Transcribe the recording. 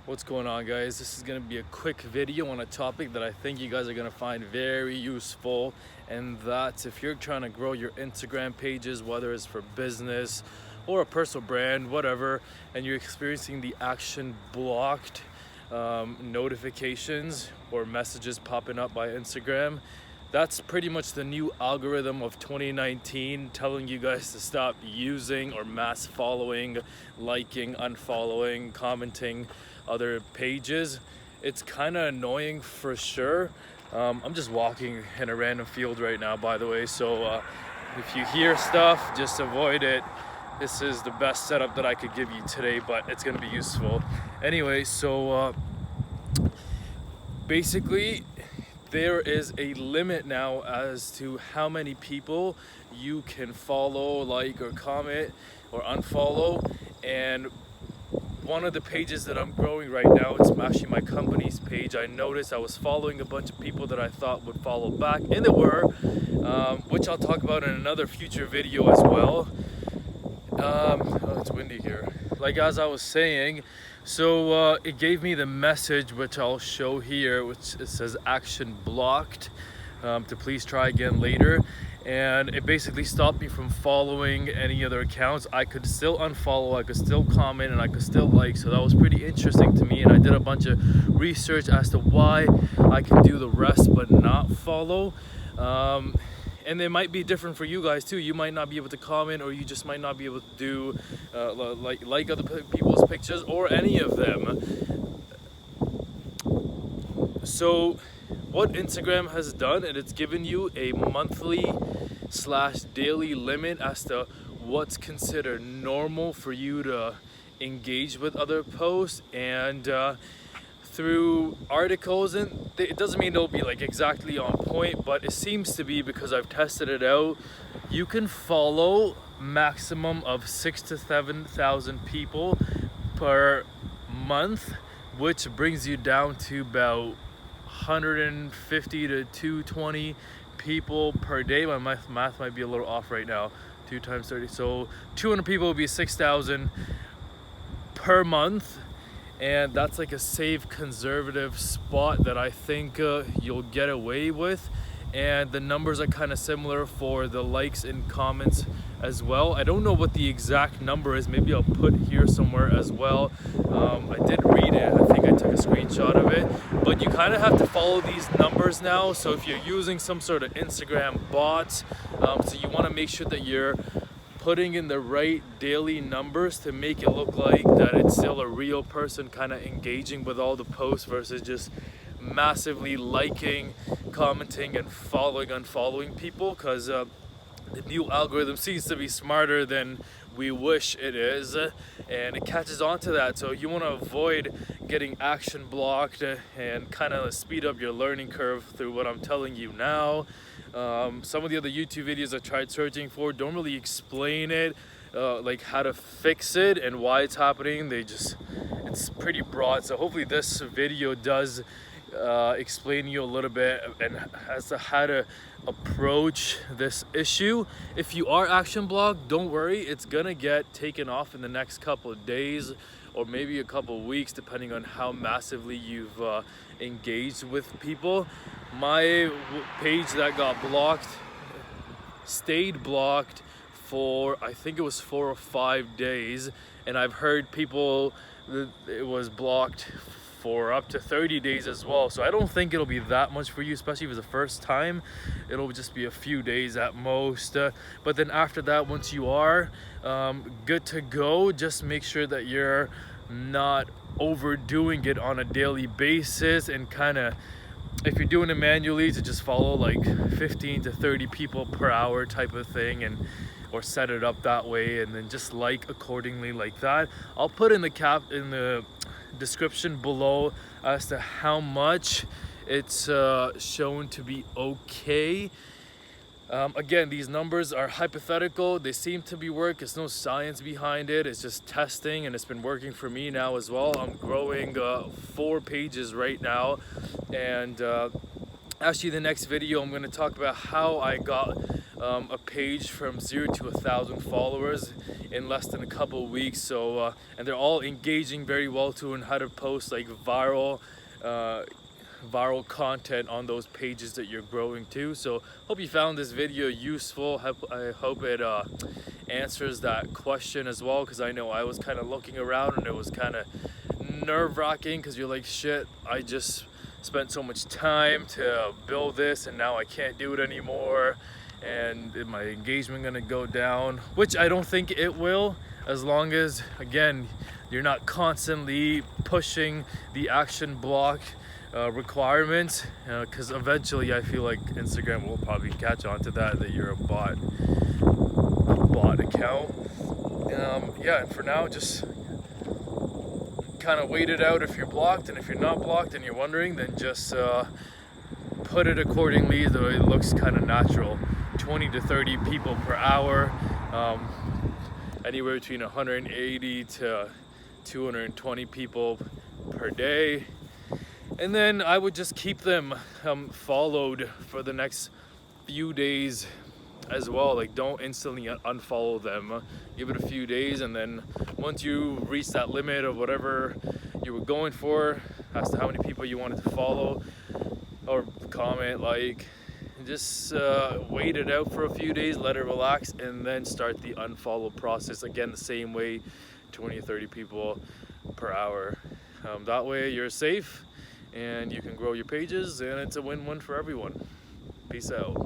What's going on, guys? This is going to be a quick video on a topic that I think you guys are going to find very useful, and that's if you're trying to grow your Instagram pages, whether it's for business or a personal brand, whatever, and you're experiencing the action blocked notifications or messages popping up by Instagram. That's pretty much the new algorithm of 2019, telling you guys to stop using or mass following, liking, unfollowing, commenting other pages. It's kind of annoying for sure. I'm just walking in a random field right now, by the way, so if you hear stuff, just avoid it. This is the best setup that I could give you today, but it's going to be useful. Anyway, so basically there is a limit now as to how many people you can follow, like, or comment or unfollow. And one of the pages that I'm growing right now, it's actually my company's page. I noticed I was following a bunch of people that I thought would follow back, and there were, which I'll talk about in another future video as well. Oh, it's windy here. Like as I was saying, so it gave me the message, which I'll show here, which it says action blocked, to please try again later. And it basically stopped me from following any other accounts. I could still unfollow, I could still comment, and I could still like. So that was pretty interesting to me, and I did a bunch of research as to why I can do the rest but not follow. And it might be different for you guys too. You might not be able to comment, or you just might not be able to do like other people's pictures or any of them. So what Instagram has done, and it's given you a monthly/daily limit as to what's considered normal for you to engage with other posts, and through articles, and it doesn't mean they'll be like exactly on point, but it seems to be, because I've tested it out. You can follow maximum of 6,000 to 7,000 people per month, which brings you down to about 150 to 220 people per day. My math might be a little off right now. 2 times 30, so 200 people would be 6,000 per month. And that's like a safe, conservative spot that I think you'll get away with. And the numbers are kind of similar for the likes and comments as well. I don't know what the exact number is. Maybe I'll put here somewhere as well. I did read it. I think I took a screenshot of it. But you kind of have to follow these numbers now. So if you're using some sort of Instagram bots, so you want to make sure that you're putting in the right daily numbers to make it look like that it's still a real person kind of engaging with all the posts, versus just massively liking, commenting, and unfollowing people, because the new algorithm seems to be smarter than we wish it is, and it catches on to that. So you want to avoid getting action blocked and kind of speed up your learning curve through what I'm telling you now. Some of the other YouTube videos I tried searching for don't really explain it, like how to fix it and why it's happening. It's pretty broad. So hopefully this video does explain to you a little bit and as to how to approach this issue. If you are action blocked, don't worry, it's gonna get taken off in the next couple of days or maybe a couple of weeks, depending on how massively you've engaged with people. My page that got blocked stayed blocked for, I think it was 4 or 5 days, and I've heard people that it was blocked for up to 30 days as well. So I don't think it'll be that much for you, especially if it's the first time. It'll just be a few days at most, but then after that, once you are good to go, just make sure that you're not overdoing it on a daily basis, and kind of, if you're doing it manually, to just follow like 15 to 30 people per hour type of thing, and or set it up that way, and then just like accordingly like that. I'll put in the description below as to how much it's shown to be okay. Again, these numbers are hypothetical. They seem to be work. There's no science behind it. It's just testing, and it's been working for me now as well. I'm growing 4 pages right now, and actually the next video I'm going to talk about how I got a page from 0 to 1,000 followers in less than a couple weeks. So and they're all engaging very well too, and how to post like viral content on those pages that you're growing too. So hope you found this video useful. I hope it answers that question as well, because I know I was kind of looking around and it was kind of nerve-wracking, because you're like, shit, I just spent so much time to build this and now I can't do it anymore, and is my engagement gonna go down? Which I don't think it will, as long as, again, you're not constantly pushing the action block requirements, because eventually I feel like Instagram will probably catch on to that you're a bot account. Yeah, and for now, just kind of wait it out if you're blocked, and if you're not blocked and you're wondering, then just put it accordingly so it looks kind of natural. 20 to 30 people per hour, anywhere between 180 to 220 people per day. And then I would just keep them followed for the next few days as well. Like, don't instantly unfollow them. Give it a few days, and then once you reach that limit of whatever you were going for as to how many people you wanted to follow or comment, like, just wait it out for a few days, let it relax, and then start the unfollow process again the same way, 20 or 30 people per hour. That way you're safe and you can grow your pages, and it's a win-win for everyone. Peace out.